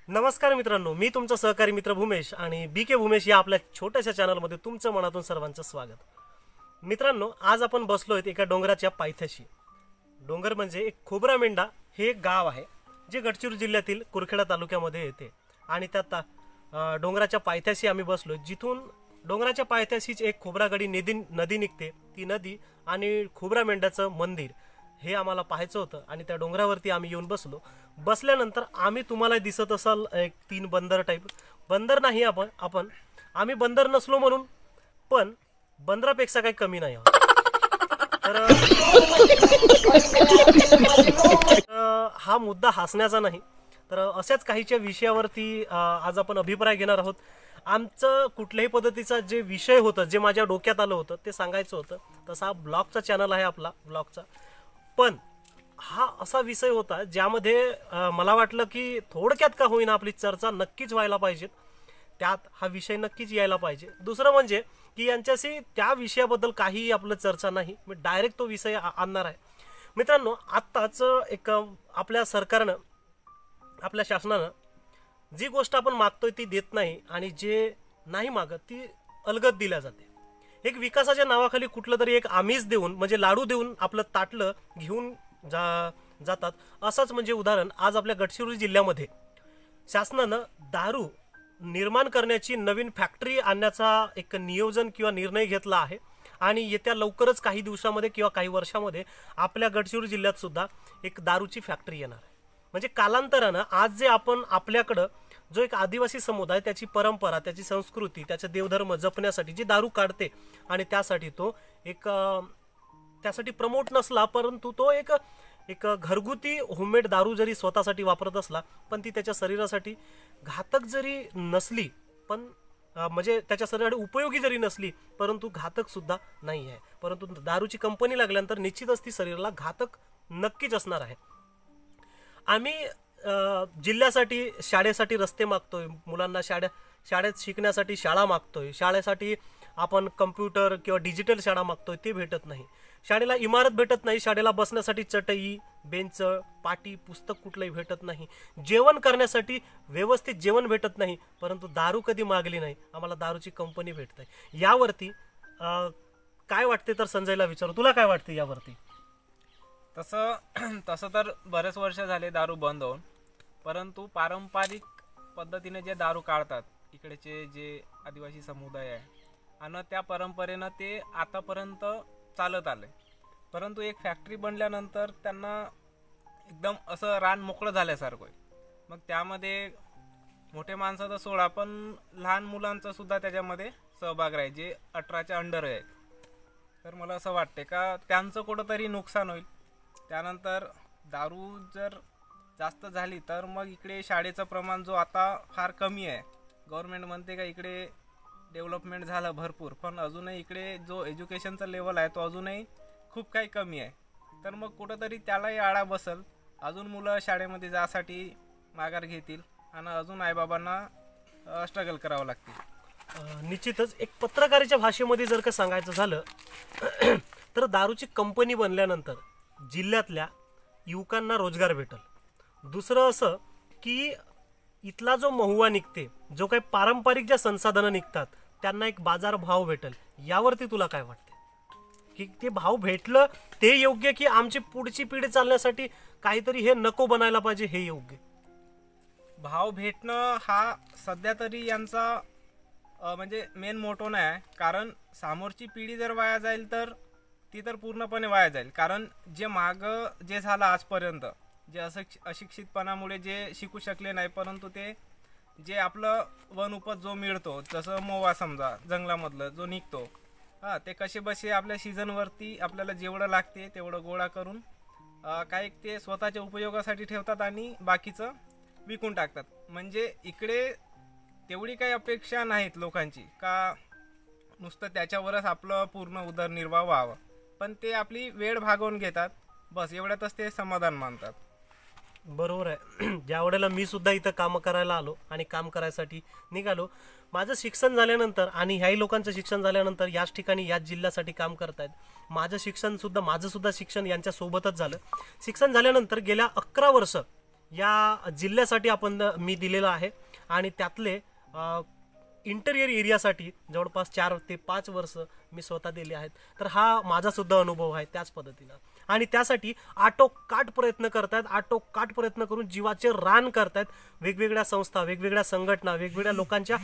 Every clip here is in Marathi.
नमस्कार मित्रांनो, मी तुमचा सहकारी मित्र भूमेश आणि बीके भूमेश या आपल्या छोट्याशा चॅनलमध्ये तुमचं मनातून सर्वांचं स्वागत. मित्रांनो, आज आपण बसलोय एका डोंगराच्या पायथ्याशी. डोंगर म्हणजे एक खोब्रामेंढा हे एक गाव आहे जे गडचिरोली जिल्ह्यातील कुरखेडा तालुक्यामध्ये येते. आणि त्या डोंगराच्या पायथ्याशी आम्ही बसलोय, जिथून डोंगराच्या पायथ्याशीच एक खोब्रागडी नदी निघते. ती नदी आणि खोब्रामेंढ्याचं मंदिर हे आम्हाला पाहायचं होतं आणि त्या डोंगरावरती आम्ही येऊन बसलो. बसल्यानंतर आम्ही तुम्हाला दिसत असाल एक 3 बंदर टाईप. बंदर नाही आम्ही बंदर नसलो म्हणून, पण बंदरापेक्षा काही कमी नाही आहोत. तर हा मुद्दा हसण्याचा नाही, तर अशाच काहीच्या विषयावरती आज आपण अभिप्राय घेणार आहोत. आमचं कुठल्याही पद्धतीचा जे विषय होता, जे माझ्या डोक्यात आलं होतं ते सांगायचं होतं. तसा ब्लॉगचा चॅनल आहे आपला ब्लॉगचा, पण हा असा विषय होता ज्यामध्ये मला वाटलं की थोडक्यात का होईना आपली चर्चा नक्कीच व्हायला पाहिजे, त्यात हा विषय नक्कीच यायला पाहिजे. दुसरं म्हणजे की यांच्याशी त्या विषयाबद्दल काही आपलं चर्चा नाही, मी डायरेक्ट तो विषय आणणार आहे. मित्रांनो, आत्ताच एक आपल्या सरकारनं, आपल्या शासनानं जी गोष्ट आपण मागतोय ती देत नाही आणि जे नाही मागत ती अलगद दिल्या जाते. एक विकासाच्या नावाखाली कुठलं तरी एक आमिष देऊन, म्हणजे लाडू देऊन आपलं ताटलं घेऊन जातात. असंच म्हणजे उदाहरण आज आपल्या गडचिरोली जिल्ह्यामध्ये शासनानं दारू निर्माण करण्याची नवीन फॅक्टरी आणण्याचा एक नियोजन किंवा निर्णय घेतला आहे. आणि येत्या लवकरच काही दिवसामध्ये किंवा काही वर्षामध्ये आपल्या गडचिरोली जिल्ह्यात सुद्धा एक दारूची फॅक्टरी येणार आहे. म्हणजे कालांतरानं आज जे आपण आपल्याकडं जो एक आदिवासी समुदाय त्याची परंपरा, त्याची संस्कृती, त्याचा देवधर्म जपण्यासाठी जी दारू काढते आणि त्यासाठी तो एक त्यासाठी प्रमोट नसला, परंतु तो एक घरगुती होममेड दारू जरी स्वतःसाठी वापरत असला, पण ती त्याच्या शरीरासाठी घातक जरी नसली, पण म्हणजे त्याच्या शरीरासाठी उपयोगी जरी नसली, परंतु घातक सुद्धा नाही आहे. परंतु दारूची कंपनी लागल्यानंतर निश्चितच ती शरीराला घातक नक्कीच असणार आहे. आम्ही जिल्ह्यासाठी, शाळेसाठी रस्ते मागतोय, मुलांना शाळेत शिकण्यासाठी शाळा मागतोय, शाळेसाठी आपण कम्प्युटर किंवा डिजिटल शाळा मागतोय, ते भेटत नाही. शाळेला इमारत भेटत नाही, शाळेला बसण्यासाठी चटई, बेंच, पाटी, पुस्तक कुठलंही भेटत नाही. जेवण करण्यासाठी व्यवस्थित जेवण भेटत नाही, परंतु दारू कधी मागली नाही, आम्हाला दारूची कंपनी भेटत आहे. यावरती काय वाटते, तर संजयला विचारू, तुला काय वाटते यावरती? तसं तर बरेच वर्ष झाले दारू बंद होऊन, परंतु पारंपरिक पद्धतीने जे दारू काढतात इकडेचे जे आदिवासी समुदाय आहे, आणि त्या परंपरेनं ते आतापर्यंत चालत आले. परंतु एक फॅक्टरी बनल्यानंतर त्यांना एकदम असं रान मोकळं झाल्यासारखं आहे. मग त्यामध्ये मोठे माणसं तर सोडा, पण लहान मुलांचा सुद्धा त्याच्यामध्ये सहभाग राहील, जे 18च्या अंडर आहे. तर मला असं वाटते का त्यांचं कुठंतरी नुकसान होईल. त्यानंतर दारू जर जास्त झाली तर मग इकडे शाळेचं प्रमाण जो आता फार कमी आहे, गव्हर्नमेंट म्हणते का इकडे डेव्हलपमेंट झालं भरपूर, पण अजूनही इकडे जो एज्युकेशनचा लेवल आहे तो अजूनही खूप काही कमी आहे. तर मग कुठंतरी त्यालाही आळा बसल, अजून मुलं शाळेमध्ये जासाठी माघार घेतील आणि अजून आईबाबांना स्ट्रगल करावं लागतील. निश्चितच एक पत्रकाराच्या भाषेमध्ये जर का सांगायचं झालं तर दारूची कंपनी बनल्यानंतर जिल्ह्यातल्या युवकांना रोजगार भेटल. दुसरं असं की इथला जो महुवा निघते, जो काही पारंपरिक ज्या संसाधनं निघतात, त्यांना एक बाजार भाव भेटल. यावरती तुला काय वाटते की ते भाव भेटलं ते योग्य, की आमची पुढची पिढी चालण्यासाठी काहीतरी हे नको बनायला पाहिजे हे योग्य? भाव भेटणं हा सध्या तरी यांचा म्हणजे मेन मोटो नाही आहे. कारण समोरची पिढी जर वाया जाईल तर ती तर पूर्णपणे वाया जाईल. कारण जे मागं जे झालं आजपर्यंत, जे अशिक्षितपणामुळे जे शिकू शकले नाही, परंतु ते जे आपलं वन उपज जो मिळतो, जसं मोवा समजा जंगलामधलं जो निघतो, ते कसे बसे आपल्या सीझनवरती आपल्याला जेवढं लागते तेवढं गोळा करून काही ते स्वतःच्या उपयोगासाठी ठेवतात आणि बाकीचं विकून टाकतात. म्हणजे इकडे तेवढी काही अपेक्षा नाहीत लोकांची का नुसतं त्याच्यावरच आपलं पूर्ण उदरनिर्वाह व्हावं, पण ते आपली वेळ भागवून घेतात, बस एवढ्यातच ते समाधान मानतात. बरोबर आहे. ज्या वेळेला मी सुद्धा इथं कामं करायला आलो आणि काम करायसाठी निघालो, माझं शिक्षण झाल्यानंतर आणि ह्याही लोकांचं शिक्षण झाल्यानंतर याच ठिकाणी याच जिल्ह्यासाठी काम करतायत. माझं सुद्धा शिक्षण यांच्यासोबतच झालं. शिक्षण झाल्यानंतर गेल्या 11 वर्ष या जिल्ह्यासाठी मी दिलेला आहे आणि त्यातले इंटेरियर एरियासाठी जवळपास 4 ते 5 वर्ष मी स्वतः दिले आहेत. तर हा माझा सुद्धा अनुभव आहे त्याच पद्धतीनं. आणि त्यासाठी आटोकाट प्रयत्न करतायत, आटोकाट प्रयत्न करून जीवाचे रान करतायत. वेगवेगळ्या संस्था, वेगवेगळ्या संघटना, वेगवेगळ्या लोकांच्या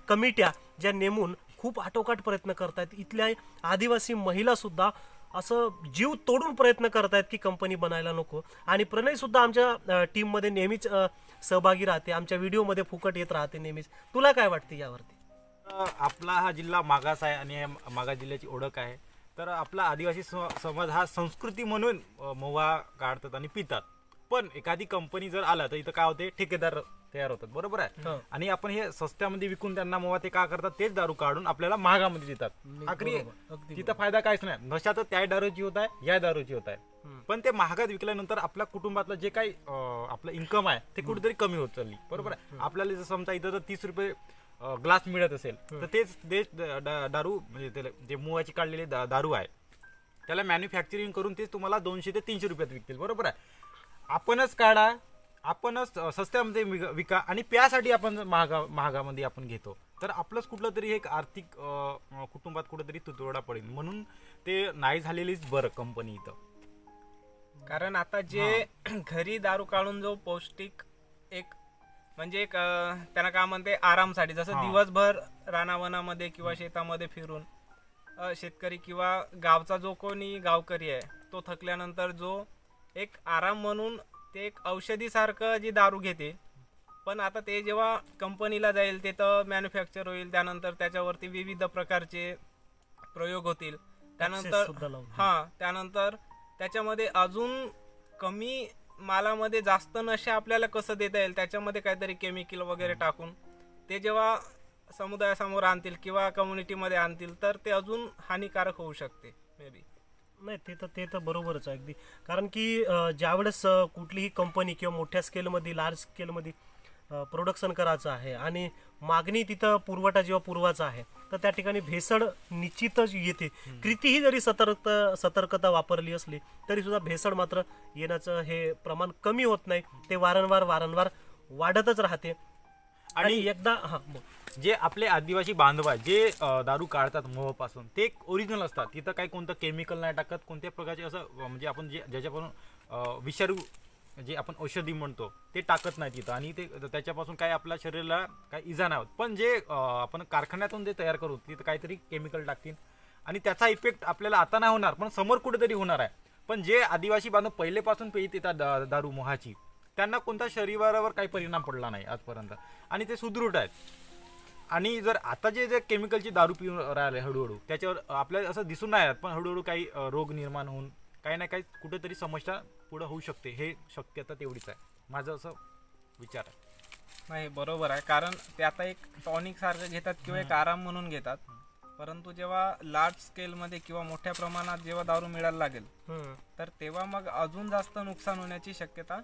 कमिट्या ज्या नेमून खूप आटोकाट प्रयत्न करतायत. इथल्या आदिवासी महिला सुद्धा असं जीव तोडून प्रयत्न करतायत की कंपनी बनायला नको. आणि प्रणय सुद्धा आमच्या टीममध्ये नेहमीच सहभागी राहते, आमच्या व्हिडिओमध्ये फुकट येत राहते नेहमीच. तुला काय वाटते यावरती? आपला हा जिल्हा मागास आहे आणि मागास जिल्ह्याची ओळख आहे. तर आपला आदिवासी समाज हा संस्कृती म्हणून महुआ काढतात आणि पितात. पण एखादी कंपनी जर आला तर इथं काय होते, ठेकेदार तयार होतात, बरोबर आहे. आणि आपण हे स्वस्त्यामध्ये विकून त्यांना महुआ ते काय करतात, तेच दारू काढून आपल्याला महागामध्ये देतात. आखरी तिथं फायदा काहीच नाही. नशा तर त्या दारूची होत आहे, या दारूची होत आहे. पण ते महागात विकल्यानंतर आपल्या कुटुंबातलं जे काही आपलं इन्कम आहे ते कुठेतरी कमी होत चालली, बरोबर आहे. आपल्याला जर समजा इथं जर 30 रुपये ग्लास मिळत असेल तर तेच दारू म्हणजे जे मुवाची काढलेली दारू आहे त्याला मॅन्युफॅक्चरिंग करून तेच तुम्हाला 200 ते 300 रुपयात विकतील, बरोबर आहे. आपणच काढा, आपणच स्वस्त्यामध्ये विका आणि प्यासाठी आपण महागामध्ये आपण घेतो. तर आपलंच कुठलं तरी एक आर्थिक कुटुंबात कुठेतरी तुटवडा पडेल. म्हणून ते नाही झालेलीच बरं कंपनी इथं. कारण आता जे घरी दारू काढून जो पौष्टिक एक म्हणजे एक त्यांना काय म्हणते आरामसाठी, जसं दिवसभर रानावनामध्ये किंवा शेतामध्ये फिरून शेतकरी किंवा गावचा जो कोणी गावकरी आहे तो थकल्यानंतर जो एक आराम म्हणून ते एक औषधीसारखं जी दारू घेते. पण आता ते जेव्हा कंपनीला जाईल ते तर मॅन्युफॅक्चर होईल, त्यानंतर त्याच्यावरती विविध प्रकारचे प्रयोग होतील, त्यानंतर त्याच्यामध्ये अजून कमी मालामध्ये जास्त नशा आपल्याला कसं देता येईल, त्याच्यामध्ये काहीतरी केमिकल वगैरे टाकून ते जेव्हा समुदायासमोर आणतील किंवा कम्युनिटीमध्ये आणतील तर ते अजून हानिकारक होऊ शकते मे बी. नाही, ते तर बरोबरच आहे अगदी. कारण की ज्यावेळेस कुठलीही कंपनी किंवा मोठ्या स्केलमध्ये, लार्ज स्केलमध्ये प्रोडक्शन करायचं आहे आणि मागणी तिथं पुरवठा जेव्हा पुरवायचा आहे तर त्या ठिकाणी भेसळ निश्चितच येते. कितीही जरी सतर्कता वापरली असली तरी सुद्धा भेसळ मात्र येण्याचं हे प्रमाण कमी होत नाही, ते वारंवार वाढतच राहते. आणि एकदा जे आपले आदिवासी बांधव आहेत जे दारू काढतात मोहपासून ते ओरिजिनल असतात. तिथं काही कोणतं केमिकल नाही टाकत, कोणत्या प्रकारचे असं म्हणजे आपण ज्याच्यापासून विषारू जे आपण औषधी म्हणतो ते टाकत नाही तिथं. आणि ते त्याच्यापासून काय आपल्या शरीराला काही इजा नाही होत. पण जे आपण कारखान्यातून जे तयार करू तिथं काहीतरी केमिकल टाकतील आणि त्याचा इफेक्ट आपल्याला आता नाही होणार पण समोर कुठेतरी होणार आहे. पण जे आदिवासी बांधव पहिलेपासून पित येतात दारू मोहाची त्यांना कोणता शरीरावर काही परिणाम पडला नाही आजपर्यंत आणि ते सुदृढ आहेत. आणि जर आता जे केमिकलची दारू पिऊन राहिले हळूहळू त्याच्यावर आपल्याला असं दिसून नाही येत, पण हळूहळू काही रोग निर्माण होऊन काही ना काही कुठेतरी समस्या पुढे होऊ शकते. हे शक्यता तेवढीच आहे, माझं असं विचार आहे. नाही, बरोबर आहे. कारण ते आता एक टॉनिक सारखं घेतात किंवा एक आराम म्हणून घेतात. परंतु जेव्हा लार्ज स्केलमध्ये किंवा मोठ्या प्रमाणात जेव्हा दारू मिळायला लागेल तर तेव्हा मग अजून जास्त नुकसान होण्याची शक्यता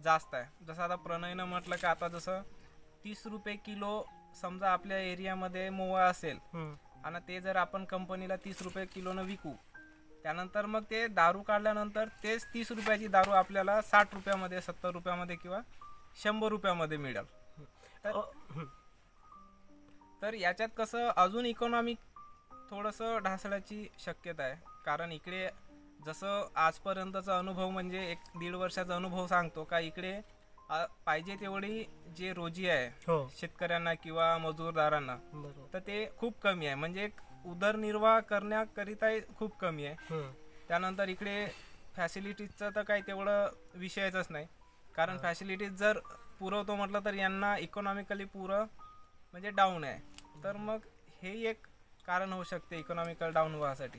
जास्त आहे. जसं आता प्रणयनं म्हटलं की आता जसं 30 रुपये किलो समजा आपल्या एरियामध्ये मोवा असेल आणि ते जर आपण कंपनीला 30 रुपये किलोनं विकू, त्यानंतर मग ते दारू काढल्यानंतर तेच 30 रुपयाची दारू आपल्याला 60 रुपयामध्ये, 70 रुपयामध्ये किंवा 100 रुपयामध्ये मिळेल. तर याच्यात कसं अजून इकॉनॉमिक थोडंसं ढासळाची शक्यता आहे. कारण इकडे जसं आजपर्यंतचा अनुभव म्हणजे 1-1.5 वर्षाचा अनुभव सांगतो का इकडे पाहिजे तेवढी जे रोजी आहे शेतकऱ्यांना किंवा मजूरदारांना तर ते खूप कमी आहे. म्हणजे एक उदरनिर्वाह करण्याकरिता खूप कमी आहे. त्यानंतर इकडे फॅसिलिटीजचं तर काही तेवढं विषयच नाही. कारण फॅसिलिटीज जर पुरवतो म्हटलं तर यांना इकॉनॉमिकली म्हणजे डाऊन आहे. तर मग हे एक कारण होऊ शकते इकॉनॉमिकल डाऊन व्हायसाठी.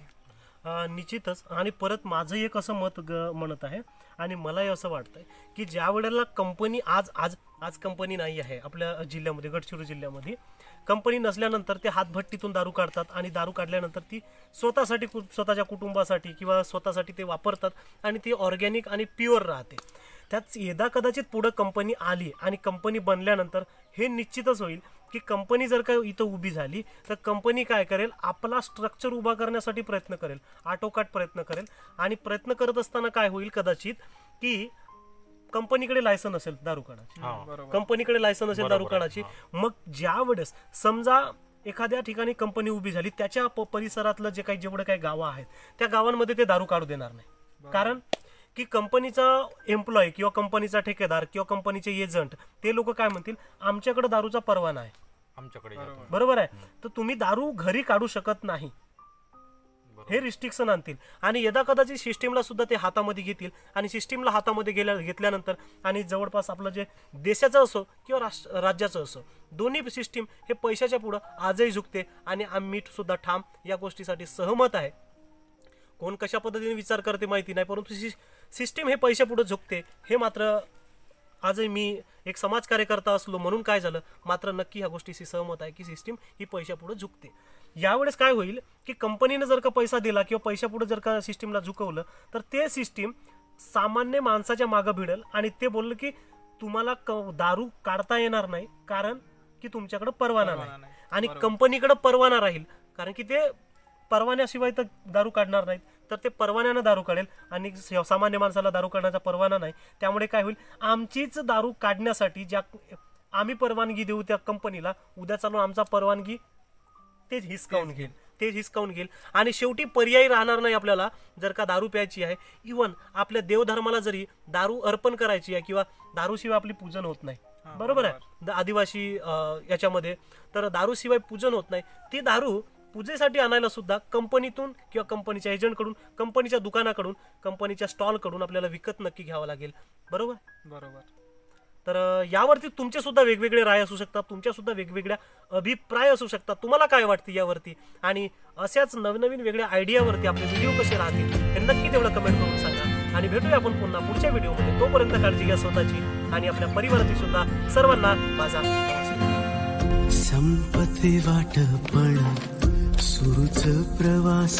निश्चितच. आणि परत माझं एक असं मत म्हणत आहे आणि मलाही असं वाटतंय की ज्या वेळेला कंपनी आज कंपनी नाही आहे आपल्या जिल्ह्यामध्ये, गडचिरोली जिल्ह्यामध्ये कंपनी नसल्यानंतर ते हातभट्टीतून दारू काढतात आणि दारू काढल्यानंतर ती स्वतःसाठी, स्वतःच्या कुटुंबासाठी किंवा स्वतःसाठी ते वापरतात आणि ती ऑर्गॅनिक आणि प्युअर राहते. त्यात यदा कदाचित पुढं कंपनी आली आणि कंपनी बनल्यानंतर हे निश्चितच होईल की कंपनी जर का इथं उभी झाली तर कंपनी काय करेल, आपला स्ट्रक्चर उभा करण्यासाठी प्रयत्न करेल, आटोकाट प्रयत्न करेल. आणि प्रयत्न करत असताना काय होईल कदाचित की कंपनीकडे लायसन असेल दारू काढायची, बरोबर. कंपनीकडे लायसन असेल दारू काढायची, मग ज्या वेळेस समजा एखाद्या ठिकाणी कंपनी उभी झाली, त्याच्या परिसरातलं जे काही जेवढे काही गावं आहेत त्या गावांमध्ये ते दारू काढू देणार नाही. कारण की कंपनीचा एम्प्लॉय किंवा कंपनीचा ठेकेदार किंवा कंपनीचे एजंट ते लोक काय म्हणतील, आमच्याकडे दारूचा परवाना आहे, आमच्याकडे बरोबर आहे, तर तुम्ही दारू घरी काढू शकत नाही, हे रिस्ट्रिक्शन आणतील. आणि यदा कदाचित सिस्टीमला सुद्धा ते हातामध्ये घेतील आणि सिस्टीमला हातामध्ये घेतल्यानंतर आणि जवळपास आपलं जे देशाचं असो किंवा राज्याचं असो, दोन्ही सिस्टीम हे पैशाच्या पुढं आजही झुकते. आणि आम्ही सुद्धा ठाम या गोष्टीसाठी सहमत आहे. कोण कशा पद्धतीने विचार करते माहिती नाही, परंतु सिस्टीम हे पैशा पुढे झुकते हे मात्र आजही मी एक समाज कार्यकर्ता असलो म्हणून काय झालं, मात्र नक्की ह्या गोष्टीशी सहमत आहे की सिस्टीम ही पैशा पुढे झुकते. यावेळेस काय होईल की कंपनीने जर का पैसा दिला किंवा पैशा पुढे जर का सिस्टीमला झुकवलं, तर ते सिस्टीम सामान्य माणसाच्या मागं भिडेल आणि ते बोललं की तुम्हाला दारू काढता येणार नाही कारण की तुमच्याकडे परवाना नाही. आणि कंपनीकडे परवाना राहील कारण की ते परवान्याशिवाय तर दारू काढणार नाहीत, तर ते परवान्यानं दारू काढेल आणि सामान्य माणसाला दारू काढण्याचा परवाना नाही. त्यामुळे काय होईल, आमचीच दारू काढण्यासाठी ज्या आम्ही परवानगी देऊ त्या कंपनीला, उद्या चालून आमचा परवानगी तेच हिसकावून घेईल आणि शेवटी पर्यायी राहणार नाही आपल्याला. जर का दारू प्यायची आहे, इव्हन आपल्या देवधर्माला जरी दारू अर्पण करायची आहे किंवा दारूशिवाय आपली पूजन होत नाही, बरोबर आहे, आदिवासी याच्यामध्ये तर दारूशिवाय पूजन होत नाही, ती दारू पूजेसाठी आणायला सुद्धा कंपनीतून किंवा कंपनीच्या एजंटकडून, कंपनीच्या दुकानाकडून, कंपनीच्या स्टॉलकडून आपल्याला विकत नक्की घ्यावं लागेल. बरोबर. तर यावरती तुमचे सुद्धा वेगवेगळे राय असू शकतात, तुमच्या सुद्धा वेगवेगळ्या अभिप्राय असू शकतात. तुम्हाला काय वाटते यावरती, आणि अशाच नवनवीन वेगळ्या आयडियावरती आपले व्हिडिओ कसे राहतील हे नक्की तेवढं कमेंट करून सांगा. आणि भेटूया आपण पुन्हा पुढच्या व्हिडिओमध्ये. तोपर्यंत काळजी घ्या स्वतःची आणि आपल्या परिवाराची सुद्धा. सर्वांना माझा संपत्ती वाटपण सुरूच प्रवास.